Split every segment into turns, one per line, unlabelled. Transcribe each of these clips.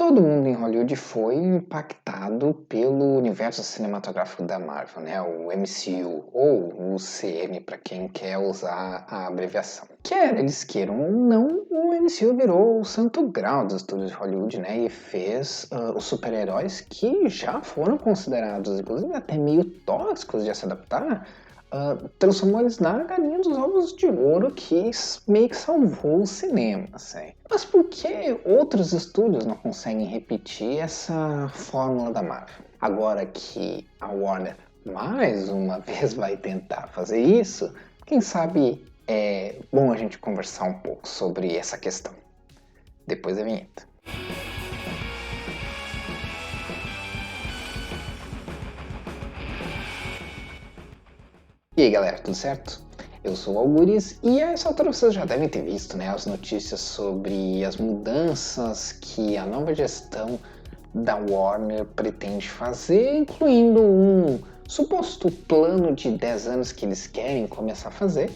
Todo mundo em Hollywood foi impactado pelo universo cinematográfico da Marvel, né? O MCU, ou o CM, para quem quer usar a abreviação. Quer eles queiram ou não, o MCU virou o santo grau dos estúdios de Hollywood, né? E fez os super-heróis que já foram considerados, inclusive, até meio tóxicos de se adaptar, transformou eles na galinha dos ovos de ouro que meio que salvou o cinema, assim. Mas por que outros estúdios não conseguem repetir essa fórmula da Marvel? Agora que a Warner mais uma vez vai tentar fazer isso, quem sabe é bom a gente conversar um pouco sobre essa questão. Depois da vinheta. E aí galera, tudo certo? Eu sou o Algures e a essa altura vocês já devem ter visto, né, as notícias sobre as mudanças que a nova gestão da Warner pretende fazer, incluindo um suposto plano de 10 anos que eles querem começar a fazer,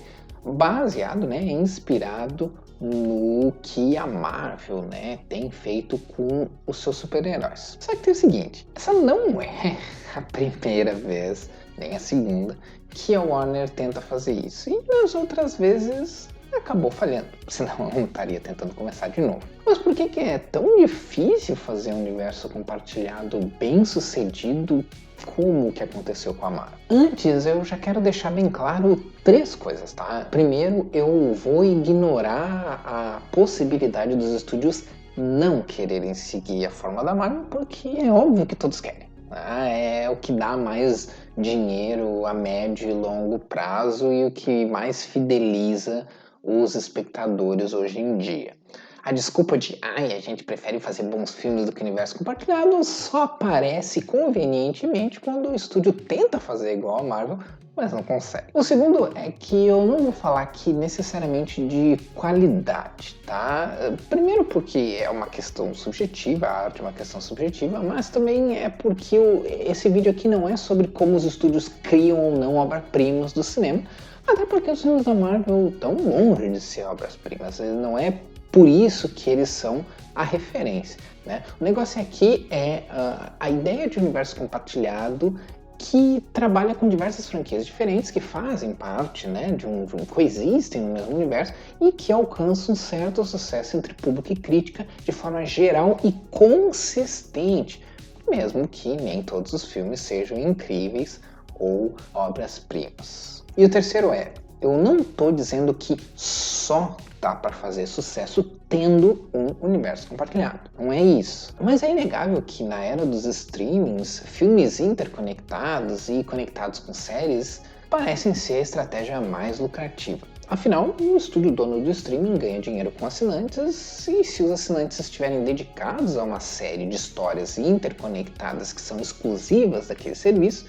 baseado, né, inspirado no que a Marvel, né, tem feito com os seus super-heróis. Só que tem o seguinte, essa não é a primeira vez, nem a segunda, que a Warner tenta fazer isso. E nas outras vezes acabou falhando, senão eu não estaria tentando começar de novo. Mas por que é tão difícil fazer um universo compartilhado bem sucedido como o que aconteceu com a Marvel? Antes, eu já quero deixar bem claro 3 coisas, tá? Primeiro, eu vou ignorar a possibilidade dos estúdios não quererem seguir a forma da Marvel, porque é óbvio que todos querem. É o que dá mais dinheiro a médio e longo prazo e o que mais fideliza os espectadores hoje em dia. A desculpa de a gente prefere fazer bons filmes do que universo compartilhado só aparece convenientemente quando o estúdio tenta fazer igual a Marvel, mas não consegue. O segundo é que eu não vou falar aqui necessariamente de qualidade, tá? Primeiro porque é uma questão subjetiva, a arte é uma questão subjetiva, mas também é porque esse vídeo aqui não é sobre como os estúdios criam ou não obras-primas do cinema, até porque os filmes da Marvel estão longe de ser obras-primas, não é por isso que eles são a referência, né? O negócio aqui é a ideia de universo compartilhado que trabalha com diversas franquias diferentes que fazem parte, né, coexistem no mesmo universo e que alcançam um certo sucesso entre público e crítica de forma geral e consistente, mesmo que nem todos os filmes sejam incríveis ou obras-primas. E o terceiro é, eu não estou dizendo que só dá para fazer sucesso tendo um universo compartilhado. Não é isso. Mas é inegável que na era dos streamings, filmes interconectados e conectados com séries parecem ser a estratégia mais lucrativa. Afinal, o estúdio dono do streaming ganha dinheiro com assinantes e se os assinantes estiverem dedicados a uma série de histórias interconectadas que são exclusivas daquele serviço,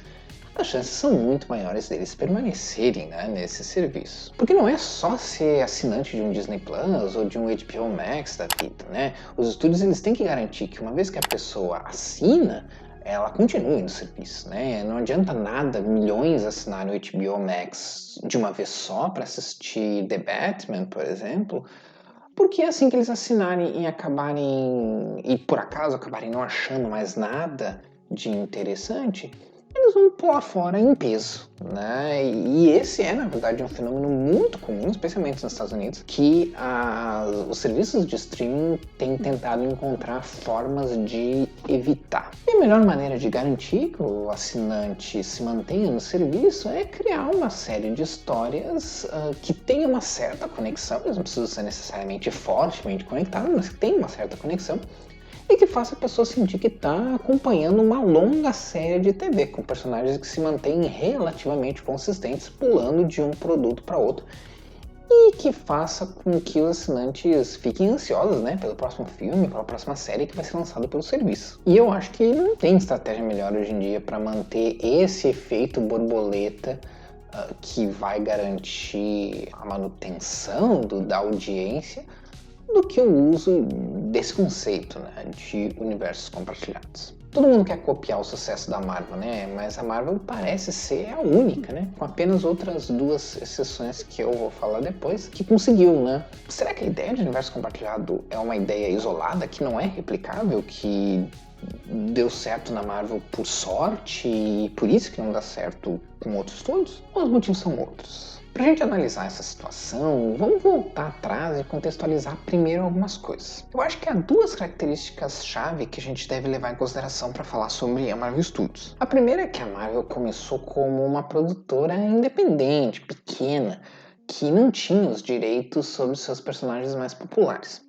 as chances são muito maiores deles permanecerem, né, nesse serviço. Porque não é só ser assinante de um Disney Plus ou de um HBO Max da vida, né? Os estúdios eles têm que garantir que uma vez que a pessoa assina, ela continue no serviço, né? Não adianta nada milhões assinarem o HBO Max de uma vez só para assistir The Batman, por exemplo, porque assim que eles assinarem e por acaso acabarem não achando mais nada de interessante, eles vão pular fora em peso, né? E esse é, na verdade, um fenômeno muito comum, especialmente nos Estados Unidos, que os serviços de streaming têm tentado encontrar formas de evitar. E a melhor maneira de garantir que o assinante se mantenha no serviço é criar uma série de histórias que tenham uma certa conexão, eles não precisam ser necessariamente fortemente conectados, mas que tenham uma certa conexão, e que faça a pessoa sentir que está acompanhando uma longa série de TV, com personagens que se mantêm relativamente consistentes, pulando de um produto para outro, e que faça com que os assinantes fiquem ansiosos, né, pelo próximo filme, pela próxima série que vai ser lançado pelo serviço. E eu acho que não tem estratégia melhor hoje em dia para manter esse efeito borboleta que vai garantir a manutenção da audiência do que o uso desse conceito, né, de universos compartilhados. Todo mundo quer copiar o sucesso da Marvel, né? Mas a Marvel parece ser a única, né? Com apenas outras duas exceções que eu vou falar depois, que conseguiu, né? Será que a ideia de universo compartilhado é uma ideia isolada, que não é replicável, que deu certo na Marvel por sorte e por isso que não dá certo com outros estúdios? Ou os motivos são outros? Para a gente analisar essa situação, vamos voltar atrás e contextualizar primeiro algumas coisas. Eu acho que há duas características-chave que a gente deve levar em consideração para falar sobre a Marvel Studios. A primeira é que a Marvel começou como uma produtora independente, pequena, que não tinha os direitos sobre seus personagens mais populares.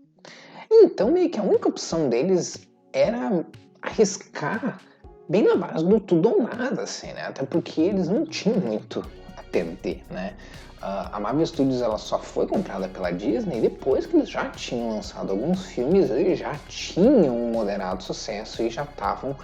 Então, meio que a única opção deles era arriscar bem na base do tudo ou nada, assim, né? Até porque eles não tinham muito a perder, né? A Marvel Studios ela só foi comprada pela Disney depois que eles já tinham lançado alguns filmes e já tinham um moderado sucesso e já estavam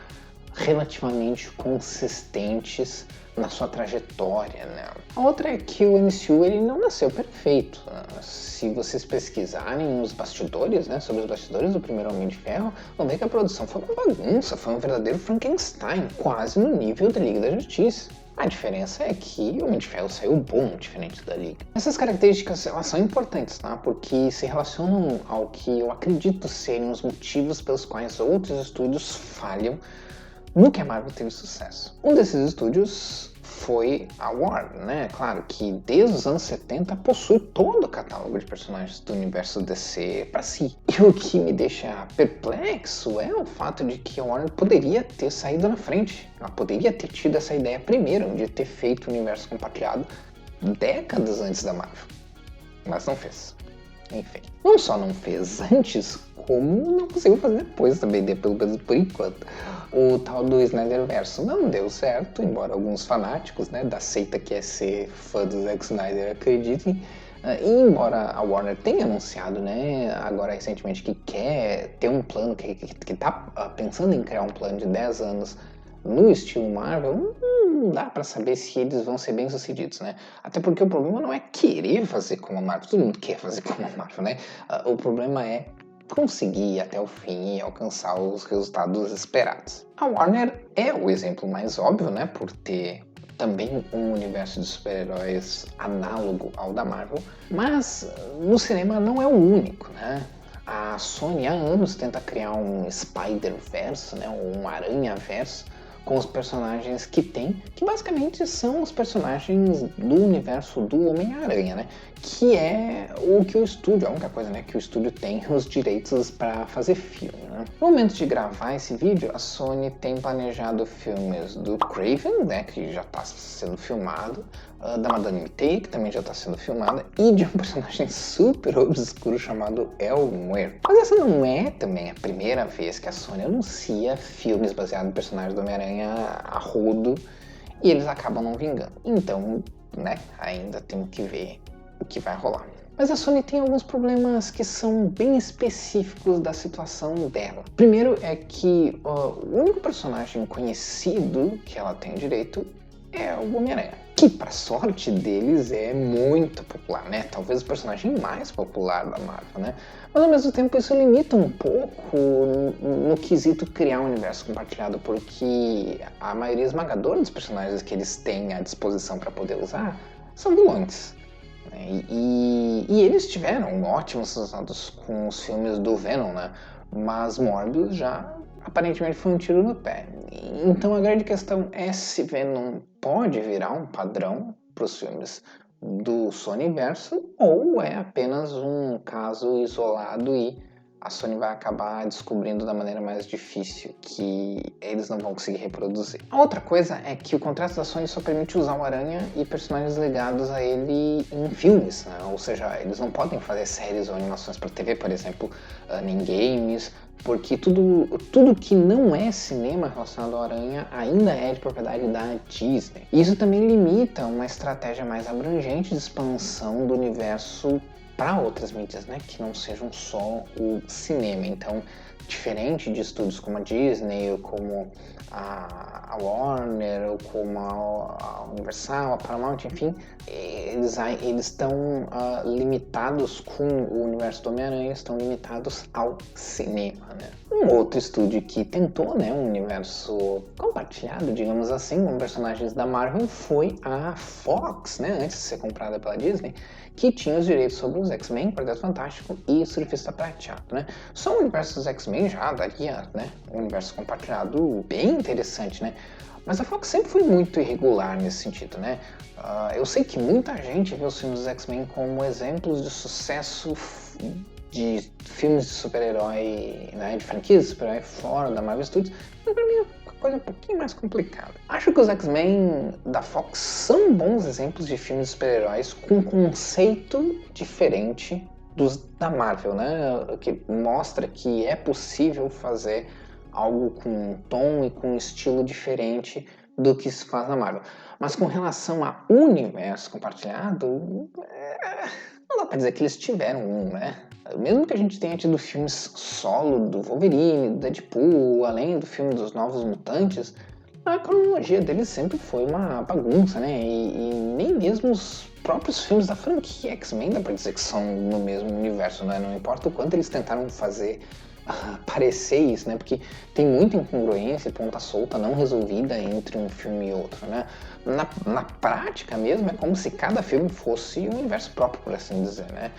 relativamente consistentes na sua trajetória, né? A outra é que o MCU ele não nasceu perfeito. Se vocês pesquisarem os bastidores, né, sobre os bastidores do primeiro Homem de Ferro, vão ver que a produção foi uma bagunça, foi um verdadeiro Frankenstein, quase no nível da Liga da Justiça. A diferença é que o Homem de Ferro saiu bom, diferente da Liga. Essas características elas são importantes, tá? Porque se relacionam ao que eu acredito serem os motivos pelos quais outros estúdios falham no que a Marvel teve sucesso. Um desses estúdios foi a Warner, né? Claro que desde os anos 70 possui todo o catálogo de personagens do universo DC para si. E o que me deixa perplexo é o fato de que a Warner poderia ter saído na frente. Ela poderia ter tido essa ideia primeiro de ter feito o universo compartilhado décadas antes da Marvel. Mas não fez. Enfim, não só não fez antes, como não conseguiu fazer depois também, pelo menos por enquanto. O tal do Snyderverso não deu certo, embora alguns fanáticos, né, da seita que é ser fã do Zack Snyder acreditem. E embora a Warner tenha anunciado, né, agora recentemente que quer ter um plano, que tá pensando em criar um plano de 10 anos no estilo Marvel, não dá pra saber se eles vão ser bem sucedidos, né? Até porque o problema não é querer fazer como a Marvel, todo mundo quer fazer como a Marvel, né? O problema é conseguir ir até o fim e alcançar os resultados esperados. A Warner é o exemplo mais óbvio, né? Por ter também um universo de super-heróis análogo ao da Marvel, mas no cinema não é o único, né? A Sony há anos tenta criar um Spider-Verse, né? Um Aranha-Verso, com os personagens que tem, que basicamente são os personagens do universo do Homem-Aranha, né? Que é o que o estúdio, a única coisa, né, que o estúdio tem os direitos para fazer filme, né? No momento de gravar esse vídeo, a Sony tem planejado filmes do Kraven, né, que já está sendo filmado, da Madame Teia, que também já está sendo filmada, e de um personagem super obscuro chamado Elmer. Mas essa não é também a primeira vez que a Sony anuncia filmes baseados em personagens do Homem-Aranha a rodo, e eles acabam não vingando. Então, né, ainda temos que ver o que vai rolar. Mas a Sony tem alguns problemas que são bem específicos da situação dela. Primeiro é que o único personagem conhecido que ela tem direito é o Homem-Aranha, que para sorte deles é muito popular, né? Talvez o personagem mais popular da Marvel, né? Mas ao mesmo tempo isso limita um pouco no quesito criar um universo compartilhado, porque a maioria esmagadora dos personagens que eles têm à disposição para poder usar são vilões. E eles tiveram ótimos resultados com os filmes do Venom, né? Mas Morbius já aparentemente foi um tiro no pé. Então a grande questão é se Venom pode virar um padrão para os filmes do Sonyverso ou é apenas um caso isolado e a Sony vai acabar descobrindo da maneira mais difícil que eles não vão conseguir reproduzir. A outra coisa é que o contrato da Sony só permite usar o Aranha e personagens ligados a ele em filmes, né? Ou seja, eles não podem fazer séries ou animações para TV, por exemplo, nem games, porque tudo que não é cinema relacionado ao Aranha ainda é de propriedade da Disney. Isso também limita uma estratégia mais abrangente de expansão do universo para outras mídias, né, que não sejam só o cinema. Então, diferente de estúdios como a Disney, ou como a Warner, ou como a Universal, a Paramount, enfim, eles estão limitados com o universo do Homem-Aranha, estão limitados ao cinema, né? Um outro estúdio que tentou, né, um universo compartilhado, digamos assim, com personagens da Marvel foi a Fox, né, antes de ser comprada pela Disney, que tinha os direitos sobre os X-Men, Quarteto Fantástico e Surfista Prateado, né. Só o universo dos X-Men já daria, né, um universo compartilhado bem interessante, né. Mas a Fox sempre foi muito irregular nesse sentido, né. Eu sei que muita gente vê os filmes dos X-Men como exemplos de sucesso de filmes de super-herói, né, de franquias de super-herói fora da Marvel Studios, mas pra mim é uma coisa um pouquinho mais complicada. Acho que os X-Men da Fox são bons exemplos de filmes de super-heróis com um conceito diferente dos da Marvel, né, que mostra que é possível fazer algo com um tom e com um estilo diferente do que se faz na Marvel. Mas com relação a universo compartilhado, não dá pra dizer que eles tiveram um, né? Mesmo que a gente tenha tido filmes solo do Wolverine, do Deadpool, além do filme dos Novos Mutantes, a cronologia deles sempre foi uma bagunça, né? E nem mesmo os próprios filmes da franquia X-Men dá pra dizer que são no mesmo universo, né? Não importa o quanto eles tentaram fazer parecer isso, né? Porque tem muita incongruência e ponta solta não resolvida entre um filme e outro, né? Na prática mesmo, é como se cada filme fosse um universo próprio, por assim dizer, né?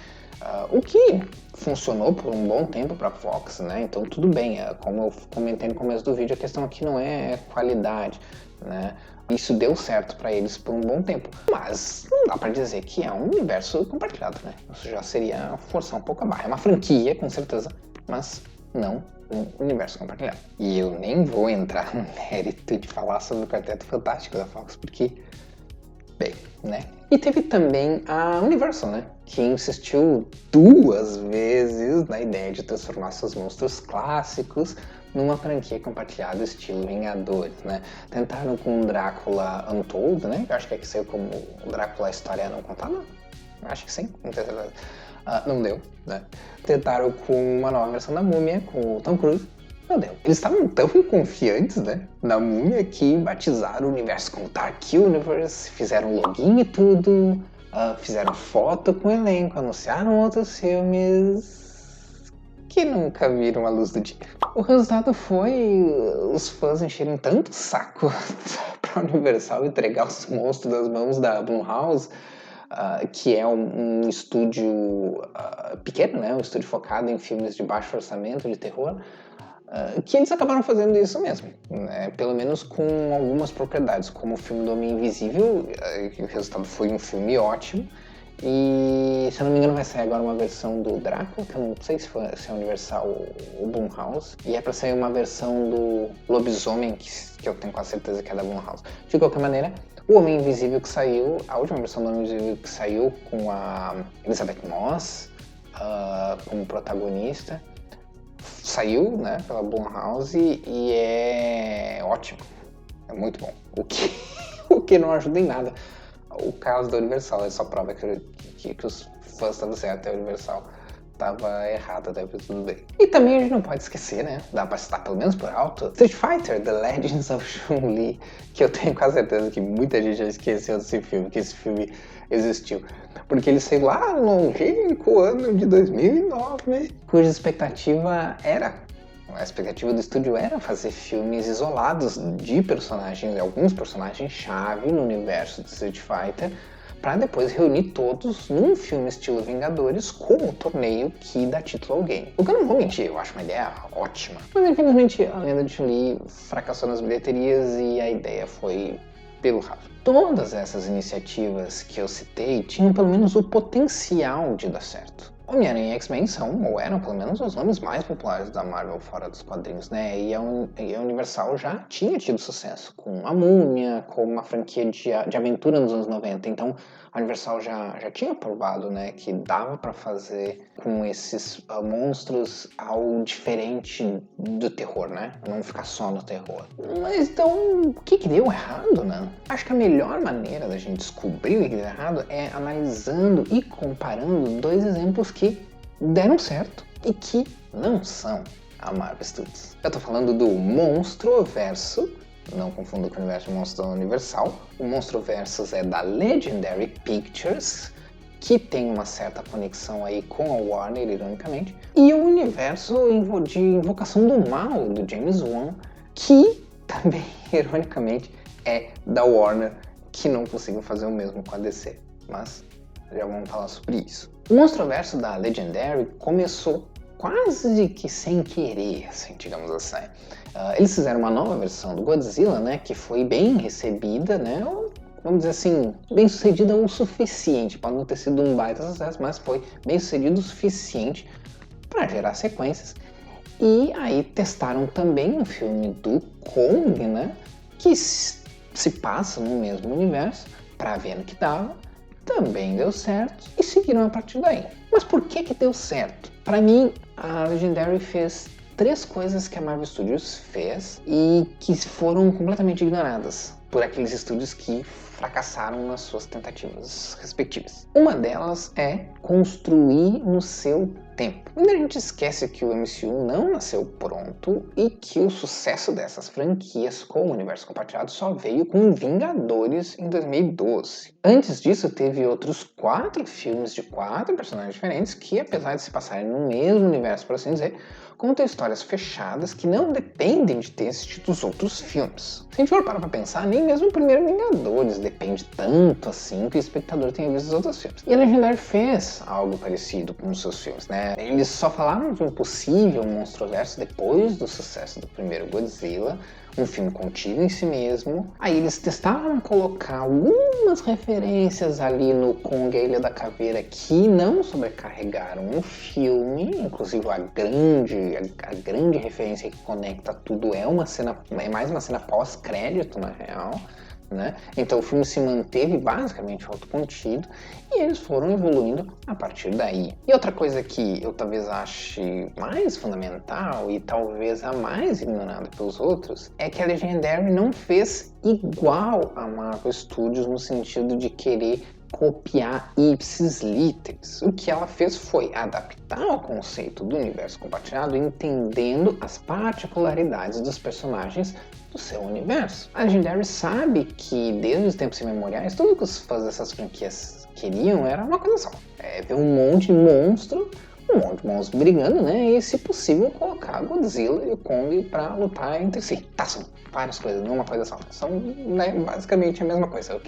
O que funcionou por um bom tempo para a Fox, né? Então tudo bem, como eu comentei no começo do vídeo, a questão aqui não é qualidade, né? Isso deu certo para eles por um bom tempo, mas não dá para dizer que é um universo compartilhado, né? Isso já seria forçar um pouco a barra. É uma franquia, com certeza, mas não um universo compartilhado. E eu nem vou entrar no mérito de falar sobre o Quarteto Fantástico da Fox, porque, bem, né? E teve também a Universal, né? Que insistiu 2 vezes na ideia de transformar seus monstros clássicos numa franquia compartilhada estilo Vingadores, né? Tentaram com Drácula Untold, né? Eu acho que saiu como Drácula História Não Contada. Acho que sim, não tenho certeza. Não deu, né? Tentaram com uma nova versão da Múmia, com o Tom Cruise. Não deu. Eles estavam tão confiantes, né, na Múmia que batizaram o universo como Dark Universe, fizeram login e tudo, fizeram foto com o elenco, anunciaram outros filmes que nunca viram a luz do dia. O resultado foi os fãs encherem tanto o saco pra Universal entregar os monstros das mãos da Blumhouse, que é um estúdio pequeno, né, um estúdio focado em filmes de baixo orçamento, de terror, que eles acabaram fazendo isso mesmo, né? Pelo menos com algumas propriedades, como o filme do Homem Invisível, que o resultado foi um filme ótimo, e se eu não me engano vai sair agora uma versão do Drácula, que eu não sei se é Universal ou Blumhouse, e é pra sair uma versão do Lobisomem, que eu tenho quase certeza que é da Blumhouse. De qualquer maneira, o Homem Invisível que saiu, a última versão do Homem Invisível que saiu com a Elizabeth Moss como protagonista, saiu, né, pela Blumhouse e é ótimo, é muito bom, o que não ajuda em nada o caso da Universal, é só prova que os fãs estavam certos e a Universal estava errada, deve tudo bem. E também a gente não pode esquecer, né, dá pra citar pelo menos por alto, Street Fighter, The Legends of Chun-Li, que eu tenho quase certeza que muita gente já esqueceu desse filme, que esse filme existiu. Porque ele saiu lá no longínquo ano de 2009, cuja expectativa do estúdio era fazer filmes isolados de personagens, alguns personagens-chave no universo de Street Fighter, para depois reunir todos num filme estilo Vingadores com o torneio que dá título ao game. O que eu não vou mentir, eu acho uma ideia ótima. Mas infelizmente a lenda de Chun-Li fracassou nas bilheterias e a ideia foi pelo ralo. Todas essas iniciativas que eu citei tinham pelo menos o potencial de dar certo. Homem-Aranha e X-Men são, ou eram pelo menos, os nomes mais populares da Marvel fora dos quadrinhos, né? E a Universal já tinha tido sucesso com a Múmia, com uma franquia de aventura nos anos 90. Então a Universal já tinha provado, né, que dava para fazer com esses monstros algo diferente do terror, né? Não ficar só no terror. Mas então, o que deu errado, né? Acho que a melhor maneira da gente descobrir o que deu errado é analisando e comparando 2 exemplos que deram certo e que não são a Marvel Studios. Eu tô falando do Monstroverso, não confunda com o universo de Monstro Universal. O Monstroverso é da Legendary Pictures que tem uma certa conexão aí com a Warner, ironicamente, e o universo de Invocação do Mal, do James Wan, que também, ironicamente, é da Warner, que não conseguiu fazer o mesmo com a DC, mas já vamos falar sobre isso. O Monsterverso da Legendary começou quase que sem querer, assim, digamos assim. Eles fizeram uma nova versão do Godzilla, né, que foi bem recebida, né, vamos dizer assim, bem sucedida o suficiente, pode não ter sido um baita sucesso, mas foi bem sucedido o suficiente para gerar sequências. E aí testaram também um filme do Kong, né, que se passa no mesmo universo, para ver no que dava. Também deu certo e seguiram a partir daí. Mas por que deu certo? Para mim, a Legendary fez 3 coisas que a Marvel Studios fez e que foram completamente ignoradas por aqueles estúdios que fracassaram nas suas tentativas respectivas. Uma delas é construir no seu tempo. Muita gente esquece que o MCU não nasceu pronto e que o sucesso dessas franquias com o universo compartilhado só veio com Vingadores em 2012. Antes disso, teve outros 4 filmes de 4 personagens diferentes que, apesar de se passarem no mesmo universo, por assim dizer, contam histórias fechadas que não dependem de ter assistido os outros filmes. Se a gente for parar pra pensar, nem mesmo o primeiro Vingadores depende tanto assim que o espectador tenha visto os outros filmes. E a Legendary fez algo parecido com os seus filmes, né? Eles só falaram de um possível Monsterverso depois do sucesso do primeiro Godzilla, um filme contido em si mesmo. Aí eles testaram colocar algumas referências ali no Kong, a Ilha da Caveira, que não sobrecarregaram o filme, inclusive a grande referência que conecta tudo é mais uma cena pós-crédito, na real. Né? Então o filme se manteve basicamente autocontido e eles foram evoluindo a partir daí. E outra coisa que eu talvez ache mais fundamental e talvez a mais ignorada pelos outros é que a Legendary não fez igual a Marvel Studios no sentido de querer copiar ipsis literis. O que ela fez foi adaptar o conceito do universo compartilhado, entendendo as particularidades dos personagens do seu universo. A Legendary sabe que desde os tempos imemoriais, tudo que os fãs dessas franquias queriam era uma coisa só. Ver um monte de monstro brigando, né? E, se possível, colocar Godzilla e o Kong pra lutar entre si. Tá, são várias coisas, não uma coisa só. São, né, basicamente a mesma coisa. O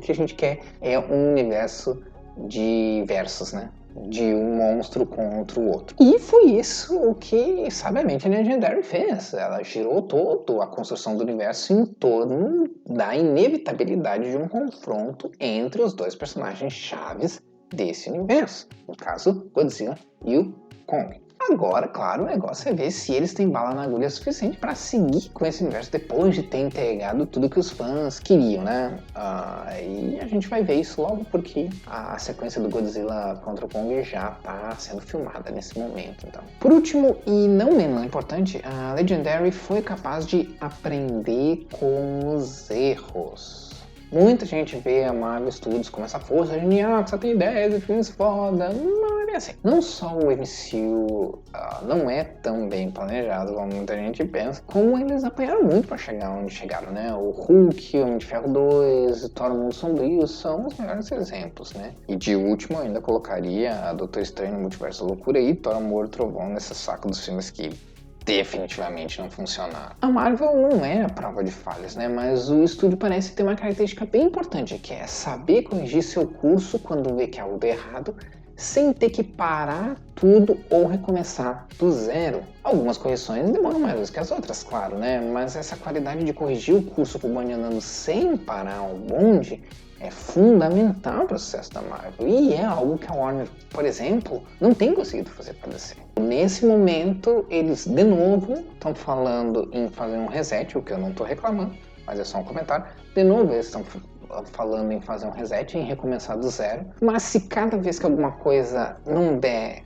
que a gente quer é um universo de versus, né? De um monstro contra o outro. E foi isso o que, sabiamente, a Legendary fez. Ela girou toda a construção do universo em torno da inevitabilidade de um confronto entre os dois personagens chaves desse universo. No caso, Godzilla e o Kong. Agora, claro, o negócio é ver se eles têm bala na agulha suficiente para seguir com esse universo depois de ter entregado tudo que os fãs queriam, né? E a gente vai ver isso logo porque a sequência do Godzilla contra o Kong já está sendo filmada nesse momento. Então. Por último, e não menos importante, a Legendary foi capaz de aprender com os erros. Muita gente vê a Marvel Studios como essa força genial, que só tem ideias e filmes foda. Não é bem assim. Não só o MCU não é tão bem planejado como muita gente pensa, como eles apanharam muito para chegar onde chegaram, né? O Hulk, o Homem de Ferro 2, Thor Mundo Sombrio são os melhores exemplos, né? E de último eu ainda colocaria a Doutor Estranho no Multiverso da Loucura e Thor Amor e Trovão nesse saco dos filmes que definitivamente não funcionaram. A Marvel não é a prova de falhas, né? Mas o estúdio parece ter uma característica bem importante, que é saber corrigir seu curso quando vê que algo deu errado, sem ter que parar tudo ou recomeçar do zero. Algumas correções demoram mais do que as outras, claro, né? Mas essa qualidade de corrigir o curso com o bonde andando sem parar o bonde é fundamental para o sucesso da Marvel. E é algo que a Warner, por exemplo, não tem conseguido fazer para DC. Nesse momento, eles de novo estão falando em fazer um reset, o que eu não estou reclamando, mas é só um comentário. De novo, eles estão falando em fazer um reset, em recomeçar do zero. Mas se cada vez que alguma coisa não der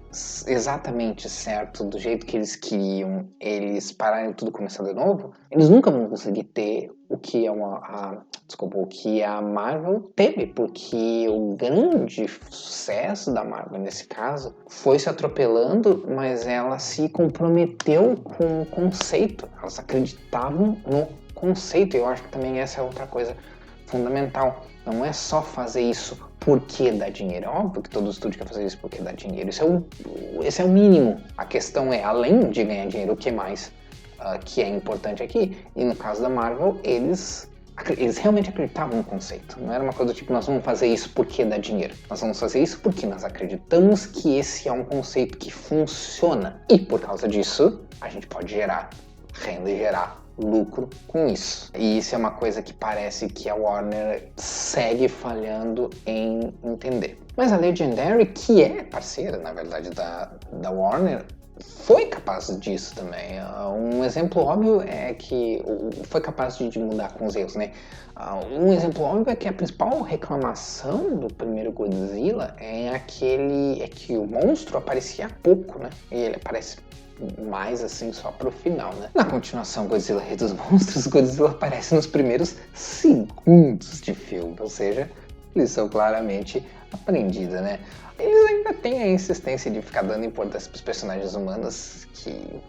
exatamente certo do jeito que eles queriam, eles pararem tudo e começar de novo, eles nunca vão conseguir ter o que a Marvel teve, porque o grande sucesso da Marvel nesse caso foi se atropelando, mas ela se comprometeu com o conceito. Elas acreditavam no conceito, e eu acho que também essa é outra coisa fundamental. Não é só fazer isso porque dá dinheiro. É óbvio que todo estúdio quer fazer isso porque dá dinheiro. Esse é o mínimo. A questão é, além de ganhar dinheiro, o que mais que é importante aqui? E no caso da Marvel, eles realmente acreditavam no conceito. Não era uma coisa do tipo, nós vamos fazer isso porque dá dinheiro. Nós vamos fazer isso porque nós acreditamos que esse é um conceito que funciona. E por causa disso, a gente pode gerar renda e gerar lucro com isso. E isso é uma coisa que parece que a Warner segue falhando em entender. Mas a Legendary, que é parceira, na verdade, da Warner, foi capaz disso também. Um exemplo óbvio é que foi capaz de mudar com os erros, né? Um exemplo óbvio é que a principal reclamação do primeiro Godzilla é que o monstro aparecia pouco, né? E ele aparece mais assim só pro final, né? Na continuação Godzilla Rei dos Monstros, Godzilla aparece nos primeiros segundos de filme, ou seja, lição claramente aprendida, né? Eles ainda têm a insistência de ficar dando importância pros personagens humanos, que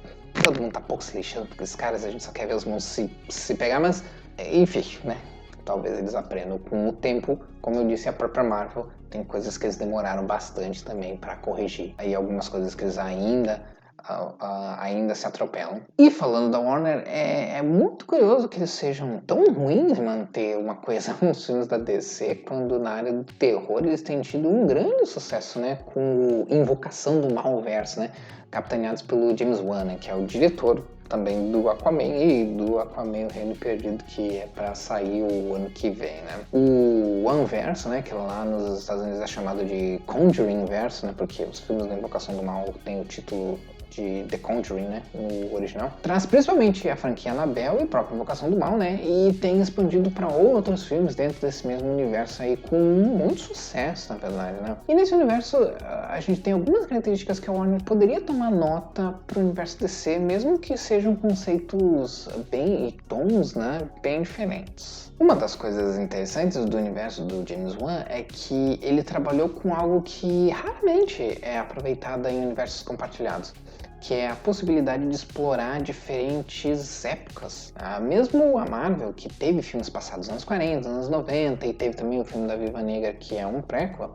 todo mundo tá pouco se lixando, porque os caras a gente só quer ver os monstros se pegar, mas enfim, né? Talvez eles aprendam com o tempo. Como eu disse, a própria Marvel tem coisas que eles demoraram bastante também para corrigir. Aí algumas coisas que eles ainda se atropelam. E falando da Warner, é muito curioso que eles sejam tão ruins em manter uma coisa nos filmes da DC, quando na área do terror eles têm tido um grande sucesso, né? Com o Invocação do Mal-Verso, né? Capitaneados pelo James Wan, né, que é o diretor também do Aquaman e do Aquaman o Reino Perdido, que é para sair o ano que vem, né? O One-Verso, né, que lá nos Estados Unidos é chamado de Conjuring Verso, né, porque os filmes da Invocação do Mal têm o título de The Conjuring, né, no original, traz principalmente a franquia Annabelle e a própria Invocação do Mal, né, e tem expandido para outros filmes dentro desse mesmo universo aí com muito sucesso, na verdade, né. E nesse universo a gente tem algumas características que a Warner poderia tomar nota para o universo DC, mesmo que sejam conceitos bem e tons, né, bem diferentes. Uma das coisas interessantes do universo do James Wan é que ele trabalhou com algo que raramente é aproveitado em universos compartilhados, que é a possibilidade de explorar diferentes épocas. Mesmo a Marvel, que teve filmes passados nos anos 40, anos 90, e teve também o filme da Viúva Negra, que é um prequel,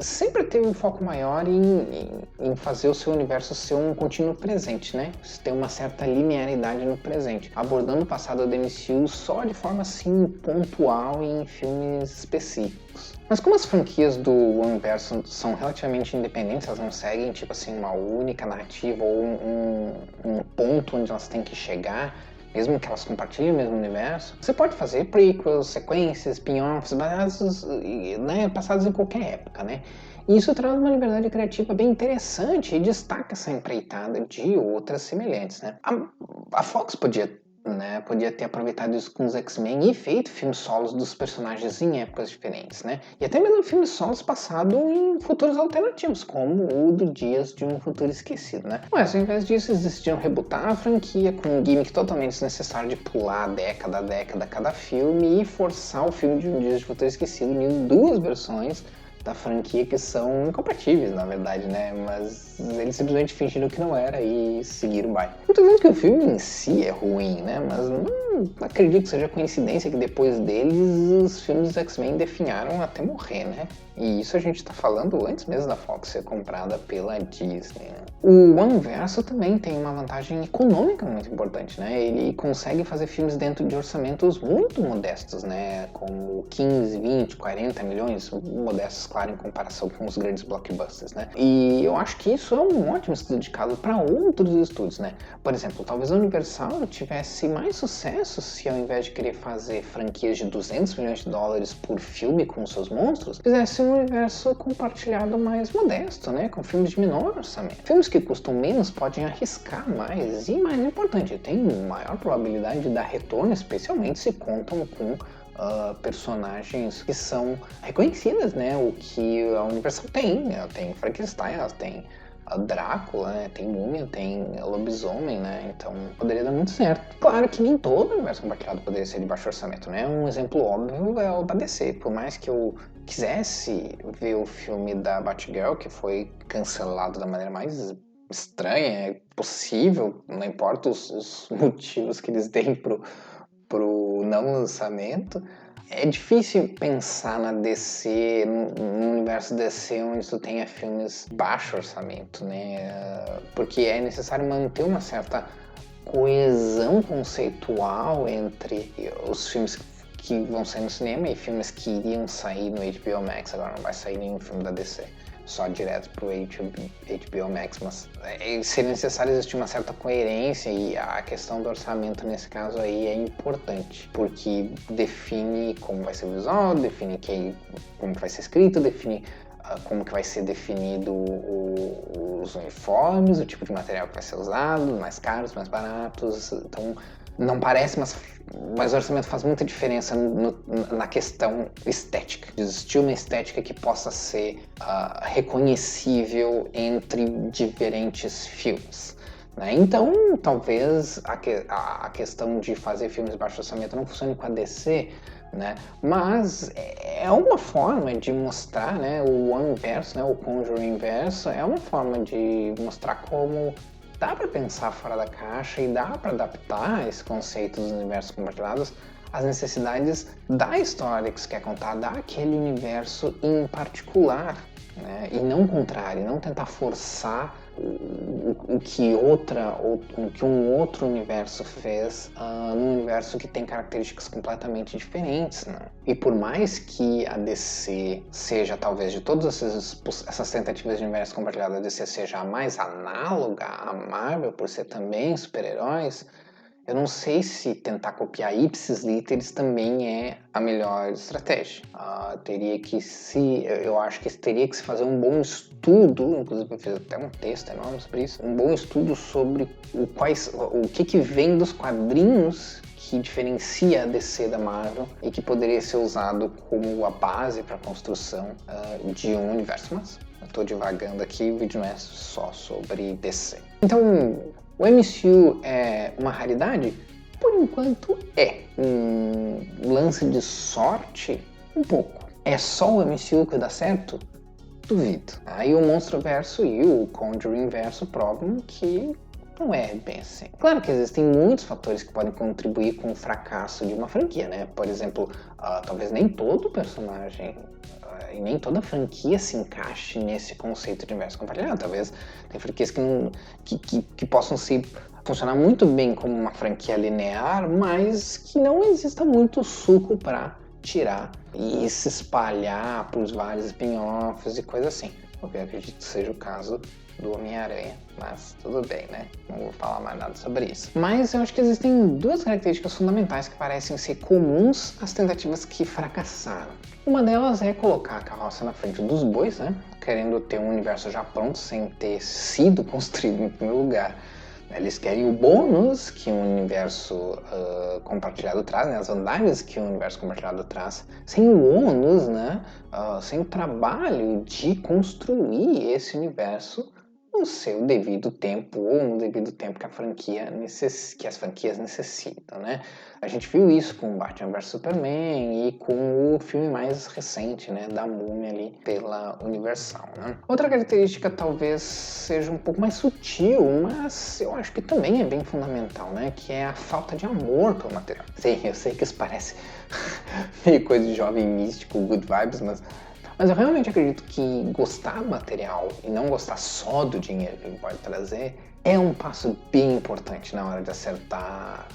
sempre teve um foco maior em fazer o seu universo ser um contínuo presente, né? Ter uma certa linearidade no presente, abordando o passado da MCU só de forma assim pontual em filmes específicos. Mas como as franquias do Universo são relativamente independentes, elas não seguem tipo assim uma única narrativa ou um ponto onde elas têm que chegar, mesmo que elas compartilhem o mesmo universo, você pode fazer prequels, sequências, spin-offs, baseados, né, passados em qualquer época, né? E isso traz uma liberdade criativa bem interessante e destaca essa empreitada de outras semelhantes, né? A Fox podia ter aproveitado isso com os X-Men e feito filmes solos dos personagens em épocas diferentes, né? E até mesmo filmes solos passados em futuros alternativos, como o do Dias de um Futuro Esquecido, né? Mas ao invés disso, eles decidiram rebootar a franquia com um gimmick totalmente desnecessário de pular década a década cada filme e forçar o filme de um Dias de um Futuro Esquecido em duas versões da franquia que são incompatíveis, na verdade, né? Mas eles simplesmente fingiram que não era e seguiram o baile. Não tô dizendo que o filme em si é ruim, né? Mas não acredito que seja coincidência que depois deles os filmes dos X-Men definharam até morrer, né? E isso a gente tá falando antes mesmo da Fox ser comprada pela Disney, né? O One-Verso também tem uma vantagem econômica muito importante, né? Ele consegue fazer filmes dentro de orçamentos muito modestos, né? Como 15, 20, 40 milhões, modestos, claro, em comparação com os grandes blockbusters, né? E eu acho que isso é um ótimo estudo de caso para outros estúdios, né? Por exemplo, talvez a Universal tivesse mais sucesso se ao invés de querer fazer franquias de 200 milhões de dólares por filme com seus monstros, fizesse um universo compartilhado mais modesto, né? Com filmes de menor orçamento. Filmes que custam menos podem arriscar mais e, mais importante, tem maior probabilidade de dar retorno, especialmente se contam com personagens que são reconhecidas, né? O que a Universal tem. Ela tem Frankenstein, ela tem a Drácula, né? Tem Múmia, tem Lobisomem, né? Então poderia dar muito certo. Claro que nem todo o universo compartilhado poderia ser de baixo orçamento, né? Um exemplo óbvio é o da DC. Por mais que eu quisesse ver o filme da Batgirl, que foi cancelado da maneira mais estranha possível, não importa os motivos que eles deem pro não lançamento, É difícil pensar na DC, no universo DC, onde tu tenha filmes baixo orçamento, né? Porque é necessário manter uma certa coesão conceitual entre os filmes que vão sair no cinema e filmes que iriam sair no HBO Max. Agora não vai sair nenhum filme da DC, só direto pro HBO Max, mas seria necessário existir uma certa coerência, e a questão do orçamento nesse caso aí é importante, porque define como vai ser o visual, define como que vai ser escrito, define como que vai ser definido os uniformes, o tipo de material que vai ser usado, mais caros, mais baratos. Então não parece, mas o orçamento faz muita diferença na questão estética. Existir uma estética que possa ser reconhecível entre diferentes filmes. Né? Então, talvez a questão de fazer filmes de baixo orçamento não funcione com a DC, né? Mas é uma forma de mostrar, né, o One Verso, né, o Conjuring Verso, é uma forma de mostrar como dá para pensar fora da caixa e dá para adaptar esse conceito dos universos compartilhados às necessidades da história que você quer contar, daquele universo em particular, né? E não o contrário, não tentar forçar o que um outro universo fez num universo que tem características completamente diferentes, né? E por mais que a DC seja, talvez, de todas essas tentativas de universo compartilhado, a DC seja a mais análoga à Marvel, por ser também super-heróis, eu não sei se tentar copiar ipsis literis também é a melhor estratégia. Eu acho que teria que se fazer um bom estudo, inclusive eu fiz até um texto enorme sobre isso, um bom estudo sobre o que vem dos quadrinhos que diferencia a DC da Marvel e que poderia ser usado como a base para a construção de um universo. Mas eu estou divagando aqui, o vídeo não é só sobre DC. Então, o MCU é uma raridade? Por enquanto é. Um lance de sorte? Um pouco. É só o MCU que dá certo? Duvido. Aí o Monstro-Verso e o Conjuring-Verso provam que não é bem assim. Claro que existem muitos fatores que podem contribuir com o fracasso de uma franquia, né? Por exemplo, talvez nem todo personagem e nem toda franquia se encaixe nesse conceito de universo compartilhado. Talvez tem franquias que possam funcionar muito bem como uma franquia linear, mas que não exista muito suco para tirar e se espalhar por vários spin-offs e coisas assim. O que eu acredito que seja o caso do Homem-Aranha, mas tudo bem, né? Não vou falar mais nada sobre isso. Mas eu acho que existem duas características fundamentais que parecem ser comuns às tentativas que fracassaram. Uma delas é colocar a carroça na frente dos bois, né? Querendo ter um universo já pronto sem ter sido construído em primeiro lugar. Eles querem o bônus que o universo compartilhado traz, né? As vantagens que o universo compartilhado traz, sem o ônus, né? Sem o trabalho de construir esse universo no seu devido tempo, ou no devido tempo que as franquias necessitam, né? A gente viu isso com Batman vs Superman e com o filme mais recente, né, da Múmia ali pela Universal, né? Outra característica talvez seja um pouco mais sutil, mas eu acho que também é bem fundamental, né, que é a falta de amor pelo material. Sim, eu sei que isso parece meio coisa de jovem místico, good vibes, mas eu realmente acredito que gostar do material e não gostar só do dinheiro que ele pode trazer é um passo bem importante na hora de acertar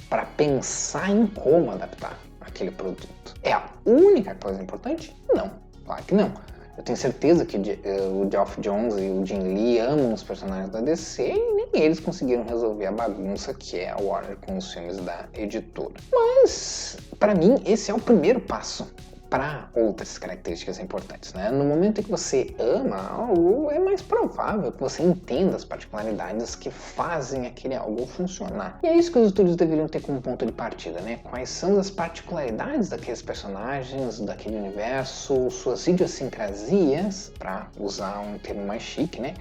para pensar em como adaptar aquele produto. É a única coisa importante? Não, claro que não. Eu tenho certeza que o Geoff Johns e o Jim Lee amam os personagens da DC e nem eles conseguiram resolver a bagunça que é a Warner com os filmes da editora. Mas, para mim, esse é o primeiro passo para outras características importantes, né? No momento em que você ama algo, é mais provável que você entenda as particularidades que fazem aquele algo funcionar. E é isso que os estúdios deveriam ter como ponto de partida, né? Quais são as particularidades daqueles personagens, daquele universo, suas idiosincrasias, para usar um termo mais chique, né?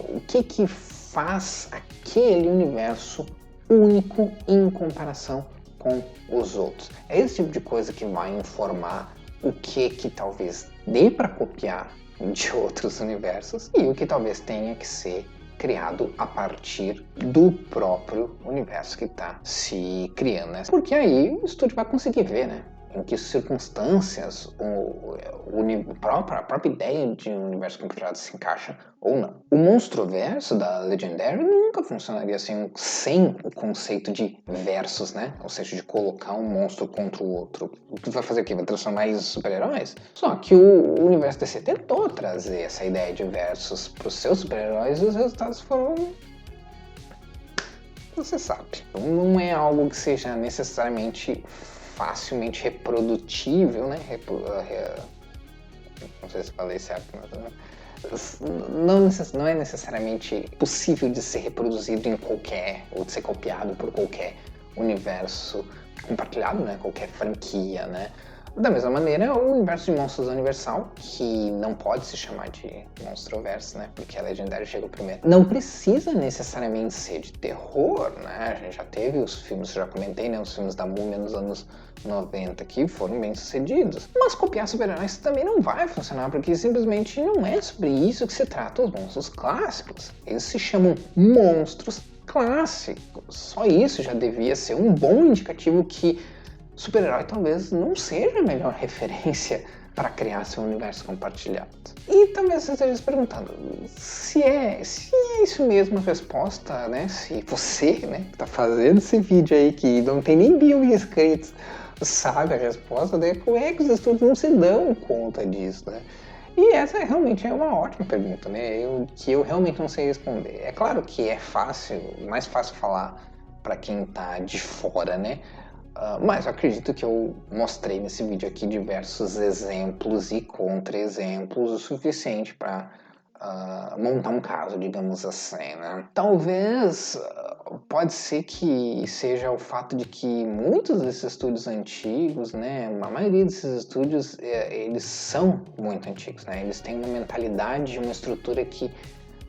O que faz aquele universo único em comparação com os outros. É esse tipo de coisa que vai informar o que talvez dê para copiar de outros universos e o que talvez tenha que ser criado a partir do próprio universo que está se criando, né? Porque aí o estúdio vai conseguir ver, né? em que circunstâncias a própria ideia de um universo compartilhado se encaixa ou não. O Monstroverso da Legendary nunca funcionaria sem o conceito de versus, né? Ou seja, de colocar um monstro contra o outro. Tu vai fazer o quê? Vai transformar eles em super-heróis? Só que o universo DC tentou trazer essa ideia de versus para os seus super-heróis e os resultados foram... Você sabe. Não é algo que seja necessariamente facilmente reprodutível, né? Não sei se falei certo, mas não é necessariamente possível de ser reproduzido em qualquer, ou de ser copiado por qualquer universo compartilhado, né? Qualquer franquia, né? Da mesma maneira, o universo de Monstros Universal, que não pode se chamar de Monstroverso, né? Porque a Legendary chegou primeiro. Não precisa necessariamente ser de terror, né? A gente já teve os filmes, já comentei, né? Os filmes da Múmia nos anos 90 que foram bem sucedidos. Mas copiar super-heróis também não vai funcionar, porque simplesmente não é sobre isso que se trata os monstros clássicos. Eles se chamam monstros clássicos. Só isso já devia ser um bom indicativo que super-herói talvez não seja a melhor referência para criar seu universo compartilhado. E talvez você esteja se perguntando se é isso mesmo a resposta, né? Se você, né, que está fazendo esse vídeo aí, que não tem nem 1.000 inscritos, sabe a resposta, daí como é que os estudos não se dão conta disso, né? E essa realmente é uma ótima pergunta, né? Que eu realmente não sei responder. É claro que é mais fácil falar para quem está de fora, né? Mas eu acredito que eu mostrei nesse vídeo aqui diversos exemplos e contra-exemplos o suficiente para montar um caso, digamos assim, né? Talvez pode ser que seja o fato de que muitos desses estúdios antigos, né, a maioria desses estúdios, eles são muito antigos, né? Eles têm uma mentalidade, uma estrutura que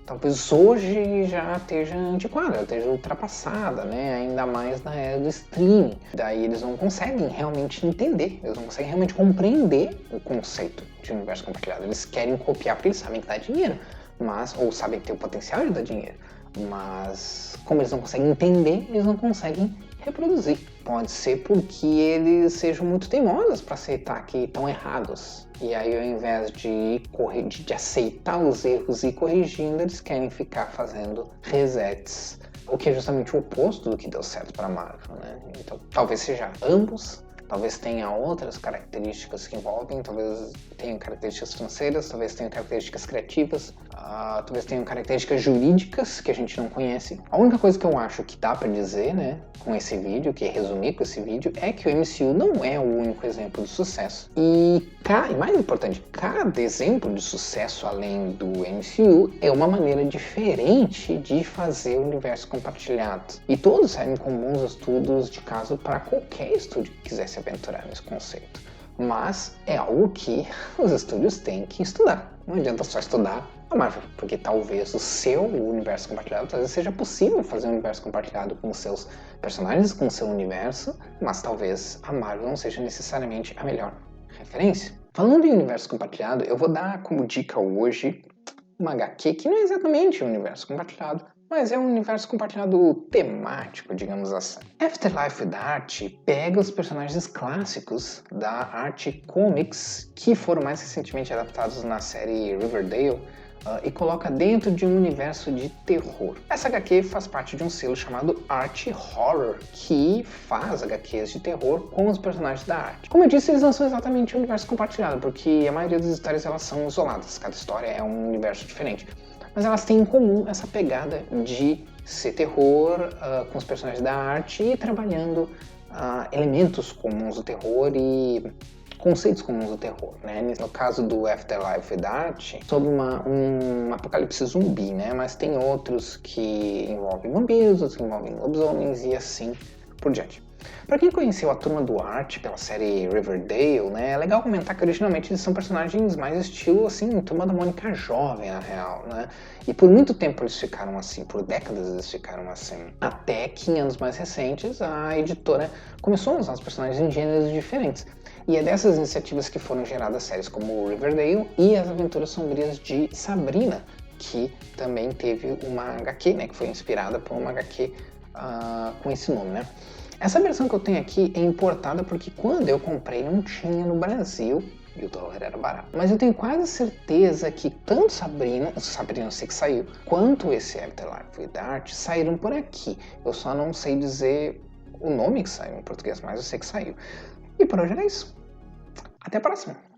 talvez hoje já esteja antiquada, já esteja ultrapassada, né? Ainda mais na era do streaming. Daí eles não conseguem realmente entender, eles não conseguem realmente compreender o conceito de universo compartilhado. Eles querem copiar porque eles sabem que dá dinheiro, ou sabem que tem o potencial de dar dinheiro. Mas como eles não conseguem entender, eles não conseguem reproduzir. Pode ser porque eles sejam muito teimosos para aceitar que estão errados. E aí, ao invés de aceitar os erros e ir corrigindo, eles querem ficar fazendo resets. O que é justamente o oposto do que deu certo para a Marvel, né? Então, talvez seja ambos. Talvez tenha outras características que envolvem, talvez tenham características financeiras, talvez tenham características criativas, talvez tenham características jurídicas que a gente não conhece. A única coisa que eu acho que dá pra dizer, né, com esse vídeo, que é resumir com esse vídeo, é que o MCU não é o único exemplo de sucesso. E mais importante, cada exemplo de sucesso além do MCU é uma maneira diferente de fazer o universo compartilhado. E todos saem com bons estudos de caso para qualquer estúdio que quiser se aventurar nesse conceito. Mas é algo que os estúdios têm que estudar. Não adianta só estudar a Marvel, porque talvez o seu universo compartilhado, talvez seja possível fazer um universo compartilhado com seus personagens, com o seu universo, mas talvez a Marvel não seja necessariamente a melhor referência. Falando em universo compartilhado, eu vou dar como dica hoje uma HQ que não é exatamente um universo compartilhado, mas é um universo compartilhado temático, digamos assim. Afterlife with Archie pega os personagens clássicos da Archie Comics, que foram mais recentemente adaptados na série Riverdale, e coloca dentro de um universo de terror. Essa HQ faz parte de um selo chamado Archie Horror, que faz HQs de terror com os personagens da Archie. Como eu disse, eles não são exatamente um universo compartilhado, porque a maioria das histórias elas são isoladas, cada história é um universo diferente. Mas elas têm em comum essa pegada de ser terror com os personagens da Archie e trabalhando elementos comuns do terror e conceitos comuns do terror, né? No caso do Afterlife with Archie, sobre um apocalipse zumbi, né? Mas tem outros que envolvem vampiros, outros que envolvem lobisomens e assim por diante. Para quem conheceu a turma do Archie pela série Riverdale, né, é legal comentar que originalmente eles são personagens mais estilo, assim, Turma da Mônica jovem, na real, né? E por muito tempo eles ficaram assim, por décadas eles ficaram assim. Até que em anos mais recentes a editora começou a usar os personagens em gêneros diferentes. E é dessas iniciativas que foram geradas séries como Riverdale e As Aventuras Sombrias de Sabrina, que também teve uma HQ, né, que foi inspirada por uma HQ com esse nome, né? Essa versão que eu tenho aqui é importada porque quando eu comprei não tinha no Brasil e o dólar era barato. Mas eu tenho quase certeza que tanto Sabrina eu sei que saiu, quanto esse Afterlife with Art saíram por aqui. Eu só não sei dizer o nome que saiu em português, mas eu sei que saiu. E por hoje era isso. Até a próxima!